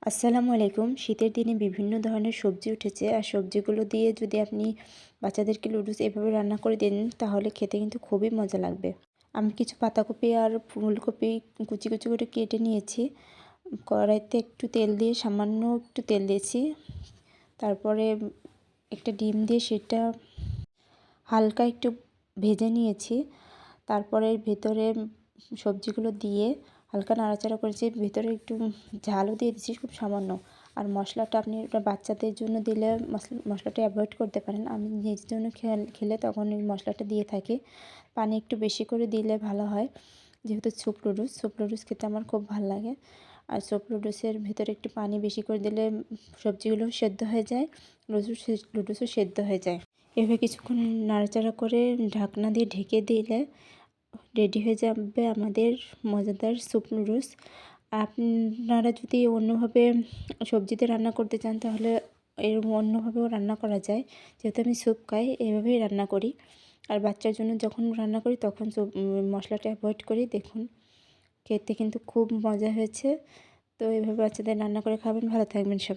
আসসালামু আলাইকুম। শীতের দিনে বিভিন্ন ধরনের সবজি উঠেছে। আর সবজিগুলো দিয়ে যদি আপনি বাচ্চাদেরকে নুডলস এভাবে রান্না করে দেন তাহলে খেতে কিন্তু খুবই মজা লাগবে। আমি কিছু পাতাকপি আর ফুলকপি কুচি, কুচি করে কেটে নিয়েছি। কড়াইতে একটু তেল দিয়ে সামান্য একটু তেল দিয়েছি। তারপরে একটা ডিম দিয়ে সেটা হালকা একটু ভেজে নিয়েছি। তারপরে ভেতরে সবজিগুলো দিয়ে হালকা নাড়াচাড়া করেছি। ভেতরে একটু ঝালও দিয়ে দিচ্ছি খুব সামান্য। আর মশলাটা আপনি ওটা বাচ্চাদের জন্য দিলে মশলাটা অ্যাভয়েড করতে পারেন। আমি নিজের জন্য খেলে তখন এই মশলাটা দিয়ে থাকি। পানি একটু বেশি করে দিলে ভালো হয়, যেহেতু স্যুপ নুডলস খেতে আমার খুব ভালো লাগে। আর স্যুপ নুডলসের ভেতরে একটু পানি বেশি করে দিলে সবজিগুলো সেদ্ধ হয়ে যায়, নুডলসও সেদ্ধ হয়ে যায়। এভাবে কিছুক্ষণ নাড়াচাড়া করে ঢাকনা দিয়ে ঢেকে দিলে রেডি হয়ে যাবে আমাদের মজাদার স্যুপ নুডলস। আপনারা যদি অন্যভাবে সবজিতে রান্না করতে চান তাহলে অন্যভাবেও রান্না করা যায়। যেহেতু আমি স্যুপ খাই, এভাবেই রান্না করি। আর বাচ্চার জন্য যখন রান্না করি তখন মশলাটা অ্যাভয়েড করি। দেখুন খেতে কিন্তু খুব মজা হয়েছে। তো এভাবে বাচ্চাদের রান্না করে খাবেন। ভালো থাকবেন সবাই।